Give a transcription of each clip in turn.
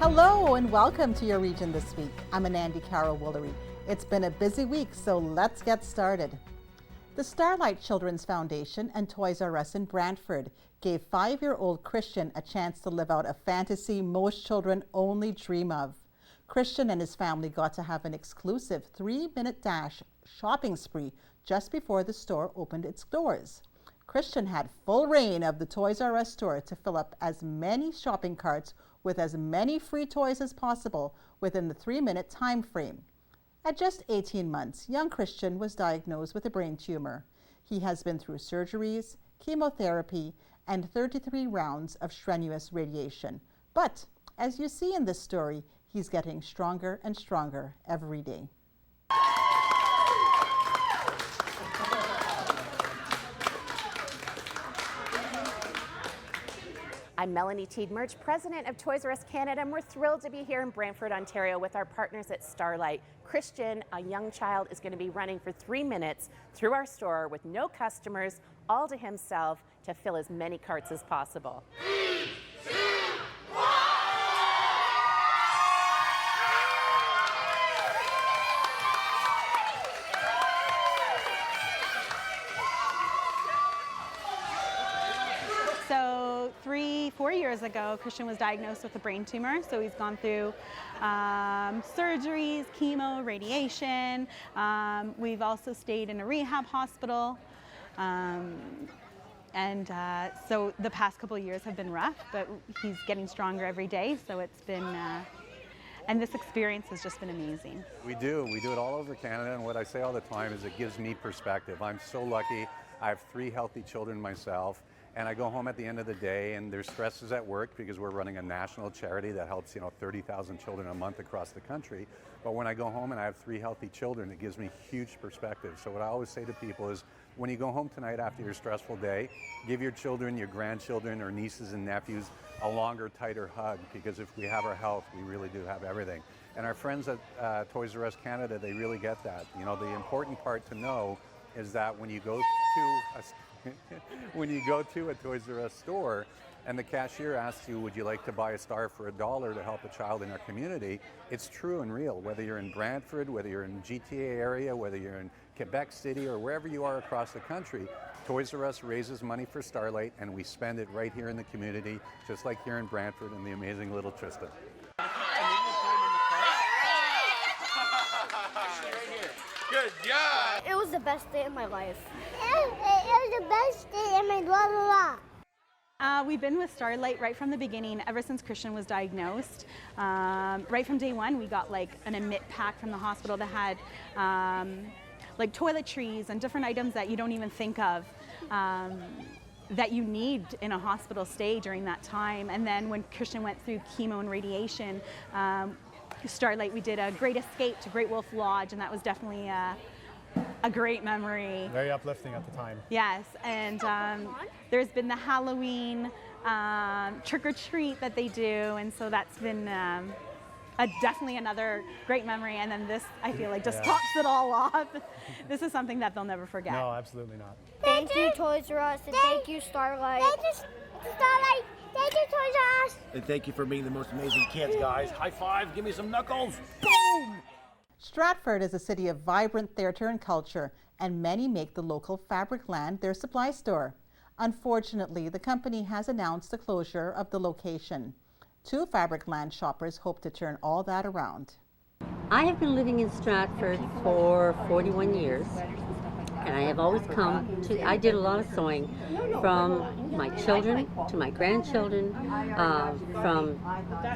Hello and welcome to your region this week. I'm Anandi Carol Woolery. It's been a busy week, so let's get started. The Starlight Children's Foundation and Toys R Us in Brantford gave 5-year-old Christian a chance to live out a fantasy most children only dream of. Christian and his family got to have an exclusive 3-minute dash shopping spree just before the store opened its doors. Christian had full reign of the Toys R Us store to fill up as many shopping carts with as many free toys as possible within the 3-minute time frame. At just 18 months, young Christian was diagnosed with a brain tumor. He has been through surgeries, chemotherapy, and 33 rounds of strenuous radiation. But as you see in this story, he's getting stronger and stronger every day. I'm Melanie Teed-Murch, president of Toys R Us Canada, and we're thrilled to be here in Brantford, Ontario with our partners at Starlight. Christian, a young child, is going to be running for 3 minutes through our store with no customers, all to himself, to fill as many carts as possible. 3, 2, 1! So 4 years ago, Christian was diagnosed with a brain tumor. So he's gone through surgeries, chemo, radiation. We've also stayed in a rehab hospital. So the past couple of years have been rough, but he's getting stronger every day. So it's been, and this experience has just been amazing. We do it all over Canada, and what I say all the time is it gives me perspective. I'm so lucky. I have 3 healthy children myself. And I go home at the end of the day and there's stresses at work because we're running a national charity that helps 30,000 children a month across the country. But when I go home and I have 3 healthy children, it gives me huge perspective. So what I always say to people is when you go home tonight after your stressful day, give your children, your grandchildren or nieces and nephews a longer, tighter hug, because if we have our health, we really do have everything. And our friends at Toys R Us Canada, they really get that. The important part to know is that when you go to a Toys R Us store and the cashier asks you, would you like to buy a star for $1 to help a child in our community, it's true and real. Whether you're in Brantford, whether you're in GTA area, whether you're in Quebec City or wherever you are across the country, Toys R Us raises money for Starlight and we spend it right here in the community, just like here in Brantford and the amazing little Tristan. Good job! It was the best day of my life. It was the best day of my life. We've been with Starlight right from the beginning, ever since Christian was diagnosed. Right from day one, we got like an emit pack from the hospital that had like toiletries and different items that you don't even think of that you need in a hospital stay during that time. And then when Christian went through chemo and radiation, Starlight, we did a great escape to Great Wolf Lodge, and that was definitely a great memory. Very uplifting at the time. Yes, and there's been the Halloween trick-or-treat that they do, and so that's been definitely another great memory. And then this, I feel like, just tops it all off. This is something that they'll never forget. No, absolutely not. Thank you, Toys R Us, and thank you, Starlight. Thank you, Starlight. Thank you, Toys R Us. And thank you for being the most amazing kids, guys. High five, give me some knuckles. Boom! Stratford is a city of vibrant theatre and culture, and many make the local Fabricland their supply store. Unfortunately, the company has announced the closure of the location. 2 Fabricland shoppers hope to turn all that around. I have been living in Stratford for 41 years. And I have always I did a lot of sewing, from my children to my grandchildren, from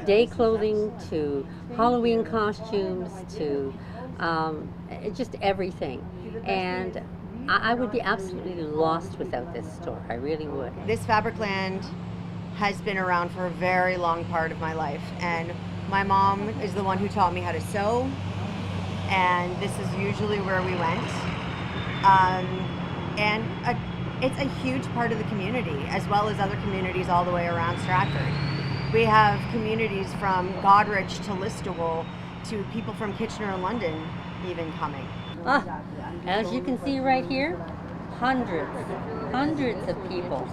day clothing to Halloween costumes to just everything. And I would be absolutely lost without this store. I really would. This Fabricland has been around for a very long part of my life. And my mom is the one who taught me how to sew. And this is usually where we went. It's a huge part of the community, as well as other communities all the way around Stratford. We have communities from Goderich to Listowel to people from Kitchener and London even coming. As you can see right here, hundreds of people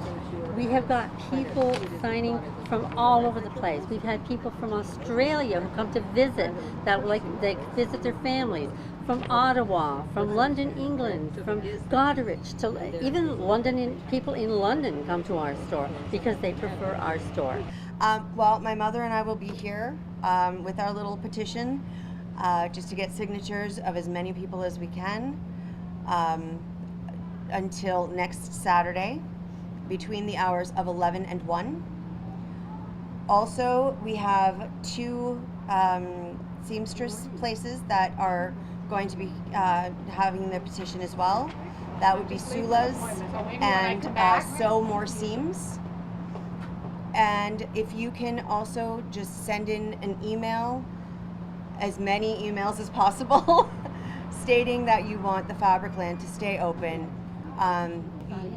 We have got people signing from all over the place. We've had people from Australia who come to visit, they visit their families, from Ottawa, from London, England, from Goderich, to even people in London come to our store because they prefer our store. Well, my mother and I will be here with our little petition just to get signatures of as many people as we can until next Saturday between the hours of 11 and 1. Also, we have 2 seamstress places that are going to be having the petition as well. That would be Sula's and Sew More Seams. And if you can also just send in an email, as many emails as possible, stating that you want the Fabricland to stay open.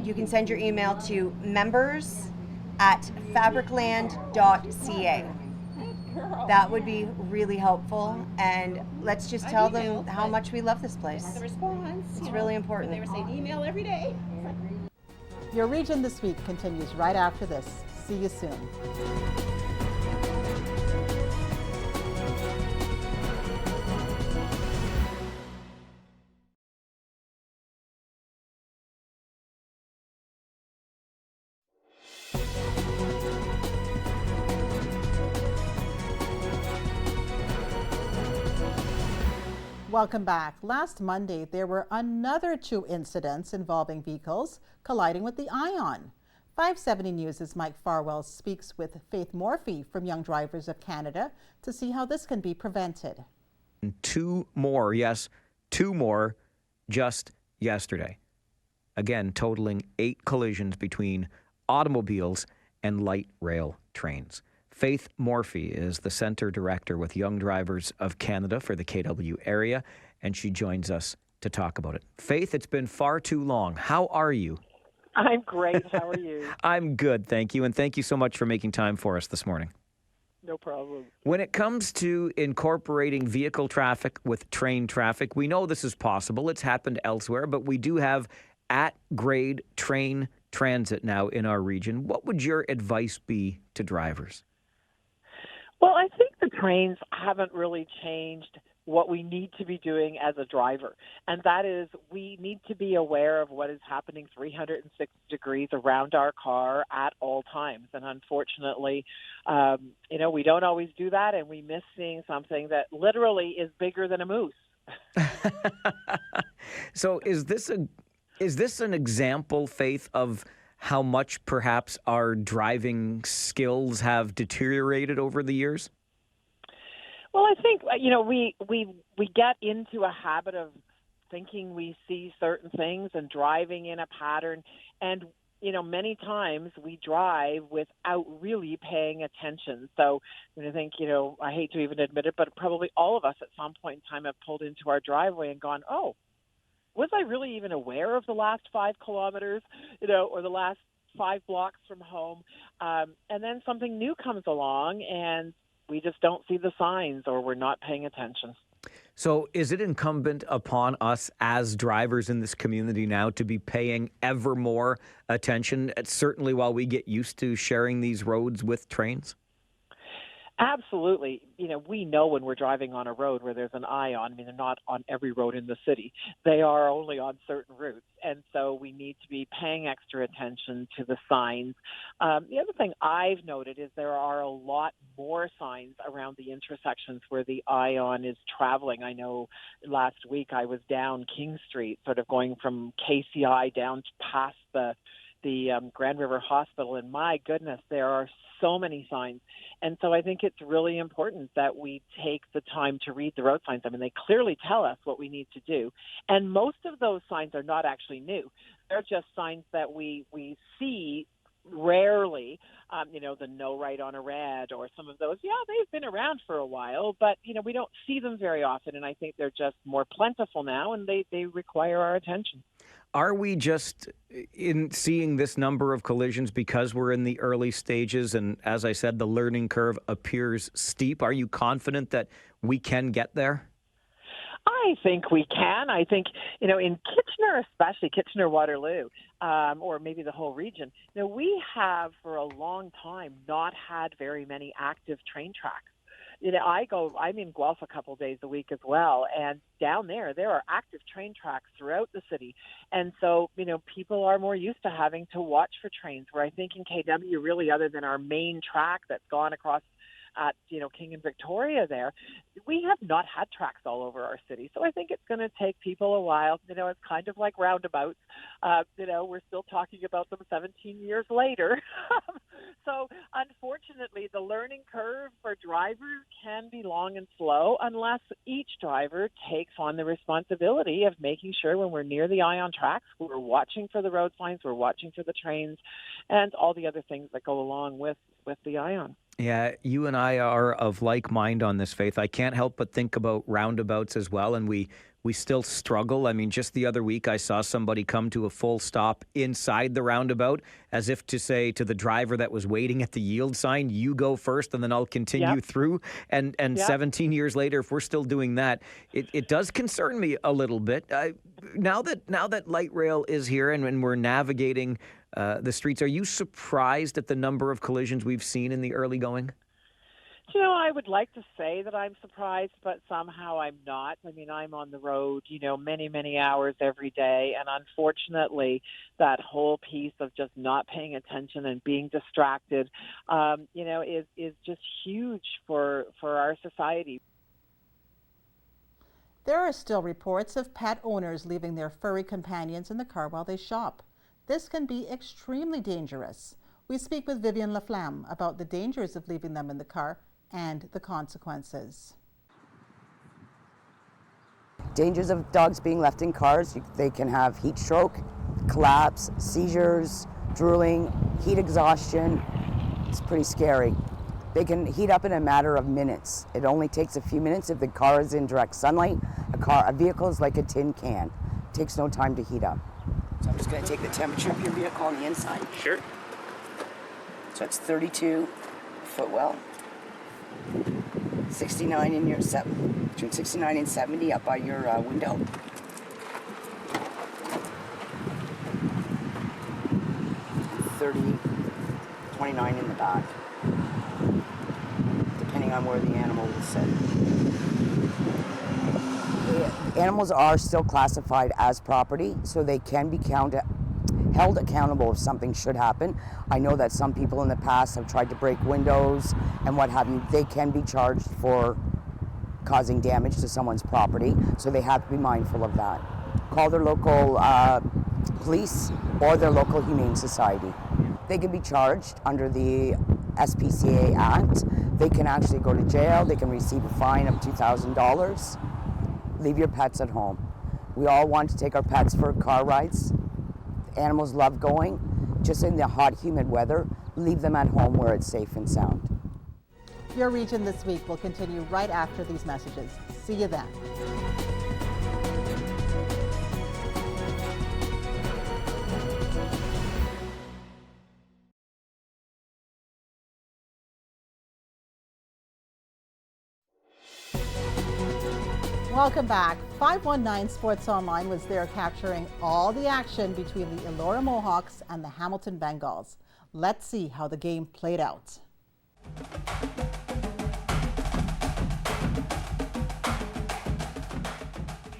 You can send your email to members@fabricland.ca. That would be really helpful, and let's just tell them how much we love this place. The response. It's really important. They were saying email every day. Your Region This Week continues right after this. See you soon. Welcome back. Last Monday, there were another 2 incidents involving vehicles colliding with the Ion. 570 News' Mike Farwell speaks with Faith Morphy from Young Drivers of Canada to see how this can be prevented. 2 more, yes, 2 more just yesterday. Again, totaling 8 collisions between automobiles and light rail trains. Faith Morphy is the Centre Director with Young Drivers of Canada for the KW area, and she joins us to talk about it. Faith, it's been far too long. How are you? I'm great. How are you? I'm good, thank you, and thank you so much for making time for us this morning. No problem. When it comes to incorporating vehicle traffic with train traffic, we know this is possible. It's happened elsewhere, but we do have at-grade train transit now in our region. What would your advice be to drivers? Well, I think the trains haven't really changed what we need to be doing as a driver. And that is, we need to be aware of what is happening 360 degrees around our car at all times. And unfortunately, we don't always do that, and we miss seeing something that literally is bigger than a moose. So is this an example, Faith, of how much perhaps our driving skills have deteriorated over the years? Well, I think, we get into a habit of thinking we see certain things and driving in a pattern. And, many times we drive without really paying attention. So I think, I hate to even admit it, but probably all of us at some point in time have pulled into our driveway and gone, oh, was I really even aware of the last 5 kilometers, or the last 5 blocks from home? And then something new comes along and we just don't see the signs, or we're not paying attention. So is it incumbent upon us as drivers in this community now to be paying ever more attention, certainly while we get used to sharing these roads with trains? Absolutely. We know when we're driving on a road where there's an Ion. I mean, they're not on every road in the city. They are only on certain routes. And so we need to be paying extra attention to the signs. The other thing I've noted is there are a lot more signs around the intersections where the Ion is traveling. I know last week I was down King Street, sort of going from KCI down past the Grand River Hospital, and my goodness, there are so many signs. And so I think it's really important that we take the time to read the road signs. I mean, they clearly tell us what we need to do. And most of those signs are not actually new. They're just signs that we see rarely, the no right on a red or some of those. Yeah, they've been around for a while, but, we don't see them very often. And I think they're just more plentiful now, and they require our attention. Are we just in seeing this number of collisions because we're in the early stages and, as I said, the learning curve appears steep? Are you confident that we can get there? I think we can. I think, in Kitchener, especially Kitchener-Waterloo, or maybe the whole region, we have for a long time not had very many active train tracks. I'm in Guelph a couple days a week as well, and down there are active train tracks throughout the city. And so, people are more used to having to watch for trains, where I think in KW, really, other than our main track that's gone across at, King and Victoria there, we have not had tracks all over our city. So I think it's going to take people a while. It's kind of like roundabouts. We're still talking about them 17 years later. So unfortunately, the learning curve for drivers can be long and slow unless each driver takes on the responsibility of making sure when we're near the eye on tracks, we're watching for the road signs, we're watching for the trains, and all the other things that go along with the ION. Yeah, you and I are of like mind on this, Faith. I can't help but think about roundabouts as well, and we still struggle. I mean, just the other week, I saw somebody come to a full stop inside the roundabout, as if to say to the driver that was waiting at the yield sign, you go first, and then I'll continue through. And 17 years later, if we're still doing that, it does concern me a little bit. Now that light rail is here and we're navigating the streets, are you surprised at the number of collisions we've seen in the early going? I would like to say that I'm surprised, but somehow I'm not. I mean, I'm on the road, many, many hours every day. And unfortunately, that whole piece of just not paying attention and being distracted, is just huge for our society. There are still reports of pet owners leaving their furry companions in the car while they shop. This can be extremely dangerous. We speak with Vivian Laflamme about the dangers of leaving them in the car and the consequences. Dangers of dogs being left in cars: they can have heat stroke, collapse, seizures, drooling, heat exhaustion. It's pretty scary. They can heat up in a matter of minutes. It only takes a few minutes if the car is in direct sunlight. A vehicle is like a tin can. It takes no time to heat up. So I'm just going to take the temperature of your vehicle on the inside. Sure. So it's 32 Farwell. 69 in your between 69 and 70 up by your window. 29 in the back, depending on where the animal is set. The animals are still classified as property, so they can be held accountable if something should happen. I know that some people in the past have tried to break windows and what have you. They can be charged for causing damage to someone's property, so they have to be mindful of that. Call their local police or their local humane society. They can be charged under the SPCA Act. They can actually go to jail. They can receive a fine of $2,000. Leave your pets at home. We all want to take our pets for car rides. Animals love going. Just in the hot, humid weather, leave them at home where it's safe and sound. Your Region This Week will continue right after these messages. See you then. Welcome back. 519 Sports Online was there capturing all the action between the Elora Mohawks and the Hamilton Bengals. Let's see how the game played out.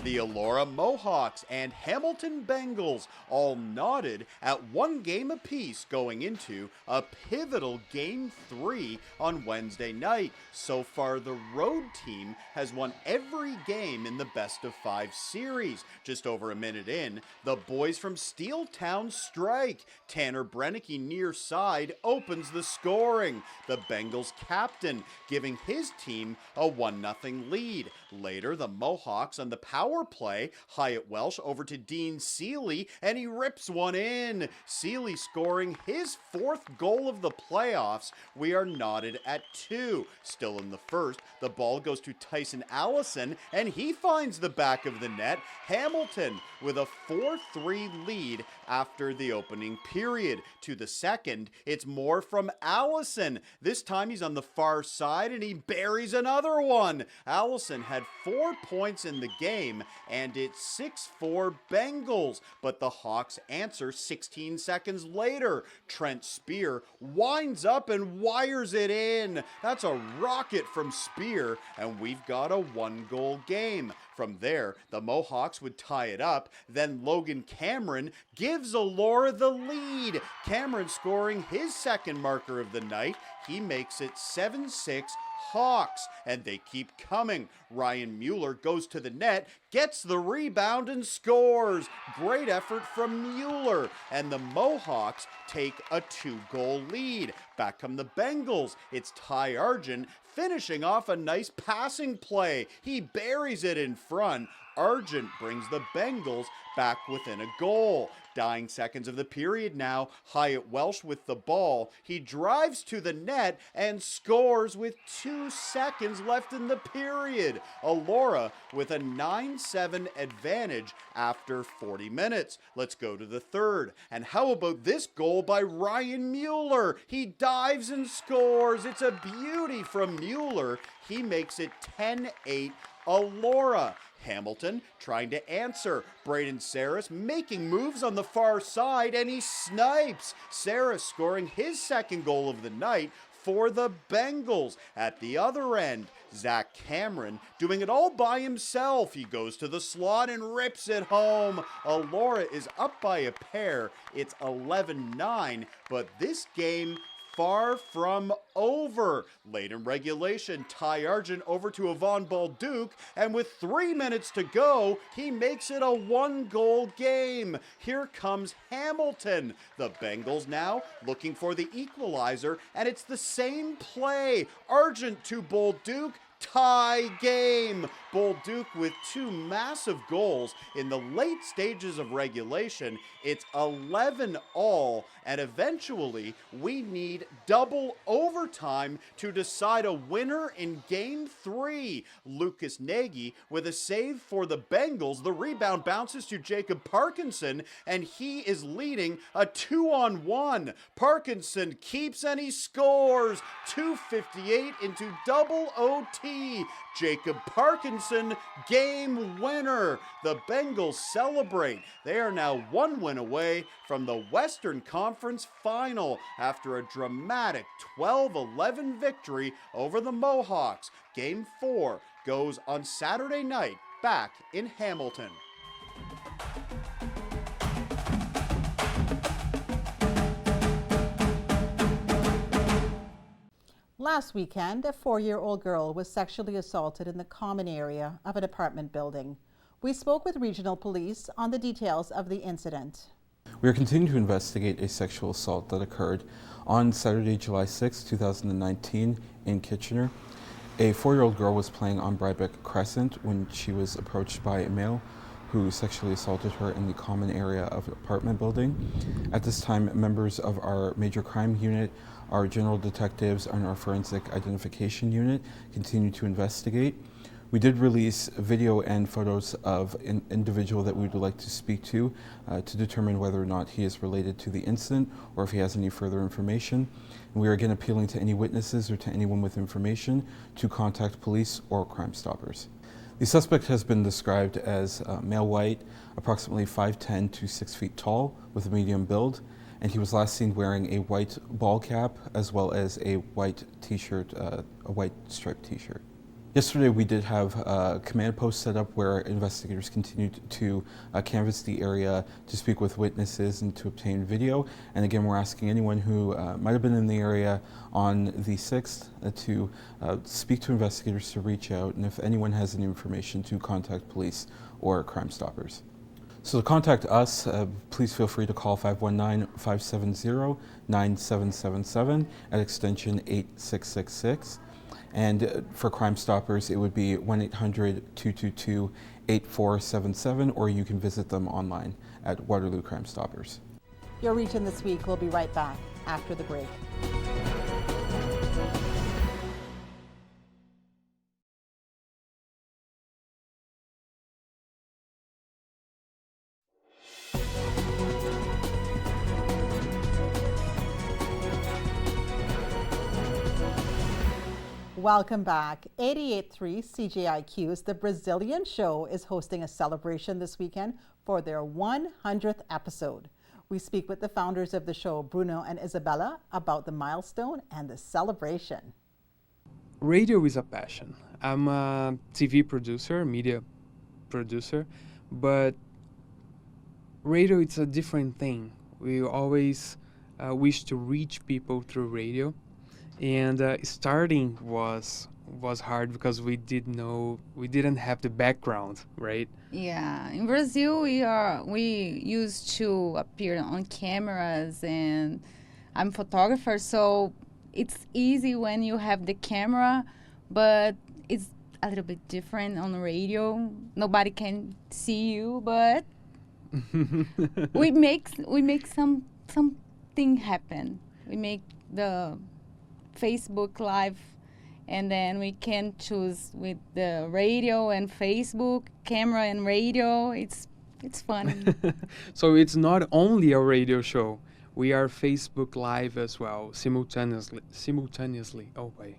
The Elora Mohawks and Hamilton Bengals all knotted at one game apiece going into a pivotal Game 3 on Wednesday night. So far, the road team has won every game in the best-of-5 series. Just over a minute in, the boys from Steeltown strike. Tanner Brennicky near side opens the scoring. The Bengals captain giving his team a 1-0 lead. Later, the Mohawks on the power power play. Hyatt Welsh over to Dean Seeley, and he rips one in. Seeley scoring his 4th goal of the playoffs. We are knotted at 2. Still in the first, the ball goes to Tyson Allison, and he finds the back of the net. Hamilton with a 4-3 lead after the opening period. To the second, it's more from Allison. This time he's on the far side, and he buries another one. Allison had 4 points in the game, and it's 6-4 Bengals. But the Hawks answer 16 seconds later. Trent Spear winds up and wires it in. That's a rocket from Spear, and we've got a 1-goal game. From there, the Mohawks would tie it up. Then Logan Cameron gives Elora the lead. Cameron scoring his second marker of the night. He makes it 7-6 Hawks, and they keep coming. Ryan Mueller goes to the net, gets the rebound, and scores. Great effort from Mueller, and the Mohawks take a 2-goal lead. Back come the Bengals. It's Ty Argent finishing off a nice passing play. He buries it in front. Argent brings the Bengals back within a goal. Dying seconds of the period now. Hyatt Welsh with the ball. He drives to the net and scores with 2 seconds left in the period. Elora with a 9-7 advantage after 40 minutes. Let's go to the third. And how about this goal by Ryan Mueller? He dives and scores. It's a beauty from Mueller. He makes it 10-8 Elora. Hamilton trying to answer. Braden Saris making moves on the far side, and he snipes. Saris scoring his 2nd goal of the night for the Bengals. At the other end, Zach Cameron doing it all by himself. He goes to the slot and rips it home. Elora is up by a pair. It's 11-9, but this game far from over. Late in regulation, Ty Argent over to Yvonne Balduke, and with 3 minutes to go, he makes it a 1-goal game. Here comes Hamilton. The Bengals now looking for the equalizer, and it's the same play. Argent to Balduke. Tie game. Balduke with 2 massive goals in the late stages of regulation. It's 11-all, and eventually we need double overtime to decide a winner in Game 3. Lucas Nagy with a save for the Bengals. The rebound bounces to Jacob Parkinson, and he is leading a 2-on-1. Parkinson keeps and he scores. 2:58 into double OT. Jacob Parkinson, game winner. The Bengals celebrate. They are now 1 win away from the Western Conference Final after a dramatic 12-11 victory over the Mohawks. Game 4 goes on Saturday night back in Hamilton. Last weekend, a 4-year-old girl was sexually assaulted in the common area of an apartment building. We spoke with regional police on the details of the incident. We are continuing to investigate a sexual assault that occurred on Saturday, July 6, 2019 in Kitchener. A 4-year-old girl was playing on Brybeck Crescent when she was approached by a male who sexually assaulted her in the common area of an apartment building. At this time, members of our major crime unit, our general detectives, and our forensic identification unit continue to investigate. We did release video and photos of an individual that we would like to speak to determine whether or not he is related to the incident or if he has any further information. And we are again appealing to any witnesses or to anyone with information to contact police or Crime Stoppers. The suspect has been described as male white, approximately 5'10" to 6 feet tall, with a medium build, and he was last seen wearing a white ball cap as well as a white t-shirt, a white striped t-shirt. Yesterday we did have a command post set up where investigators continued to canvass the area to speak with witnesses and to obtain video. And again, we're asking anyone who might have been in the area on the 6th to speak to investigators to reach out, and if anyone has any information to contact police or Crime Stoppers. So to contact us, please feel free to call 519-570-9777 at extension 8666. And for Crime Stoppers, it would be 1-800-222-8477, or you can visit them online at Waterloo Crime Stoppers. Your Region This Week will be right back after the break. Welcome back. 88.3 CJIQ's The Brazilian Show is hosting a celebration this weekend for their 100th episode. We speak with the founders of the show, Bruno and Isabella, about the milestone and the celebration. Radio is a passion. I'm a TV producer, media producer, but radio it's a different thing. We always wish to reach people through radio. And starting was hard because we didn't have the background, right? Yeah, in Brazil we used to appear on cameras, and I'm a photographer, so it's easy when you have the camera, but it's a little bit different on the radio. Nobody can see you, but we make something happen. We make the Facebook Live, and then we can choose with the radio and Facebook, camera and radio. It's fun. So it's not only a radio show. We are Facebook Live as well, simultaneously. Oh, wait.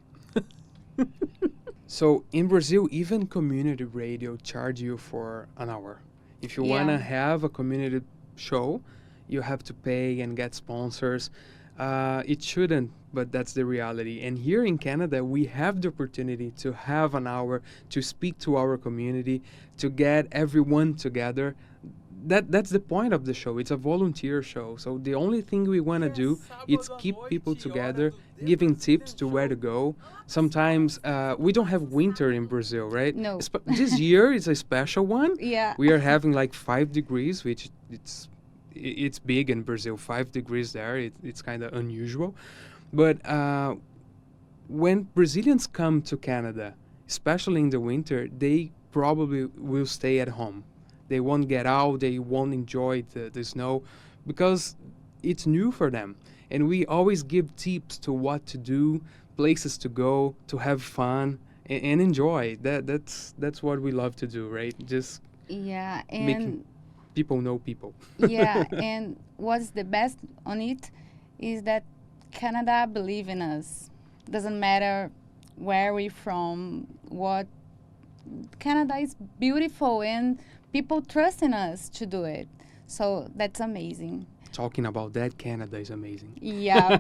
So in Brazil, even community radio charge you for an hour. If you want to have a community show, you have to pay and get sponsors. It shouldn't, but that's the reality. And here in Canada, we have the opportunity to have an hour to speak to our community, to get everyone together. That's the point of the show. It's a volunteer show. So the only thing we want to do is keep people together, giving tips to where to go. Sometimes we don't have winter in Brazil, right? No. This year is a special one. Yeah. We are having like 5 degrees, which it's big in Brazil. 5 degrees there, it's kind of unusual. But when Brazilians come to Canada, especially in the winter, they probably will stay at home. They won't get out, they won't enjoy the snow because it's new for them. And we always give tips to what to do, places to go, to have fun and enjoy. That's what we love to do, right? Just making people know people. Yeah, and what's the best on it is that Canada believe in us. Doesn't matter where we're from, what. Canada is beautiful and people trust in us to do it. So that's amazing. Talking about that, Canada is amazing. Yeah.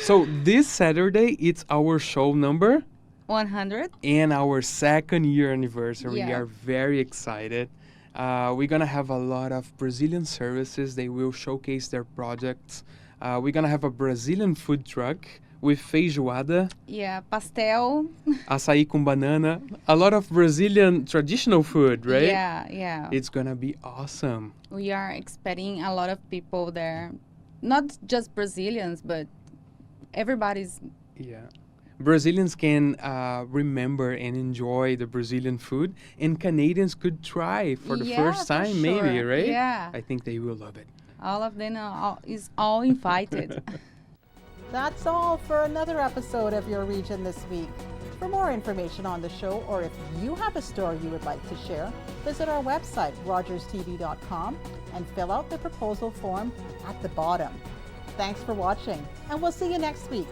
So this Saturday, it's our show number 100 and our 2nd year anniversary. Yeah. We are very excited. We're going to have a lot of Brazilian services. They will showcase their projects. We're going to have a Brazilian food truck with feijoada. Yeah, pastel. Açaí com banana. A lot of Brazilian traditional food, right? Yeah. It's going to be awesome. We are expecting a lot of people there. Not just Brazilians, but everybody's... Yeah. Brazilians can remember and enjoy the Brazilian food, and Canadians could try for the first time, maybe, right? Yeah. I think they will love it. All of them is all invited. That's all for another episode of Your Region This Week. For more information on the show, or if you have a story you would like to share, visit our website, rogerstv.com, and fill out the proposal form at the bottom. Thanks for watching, and we'll see you next week.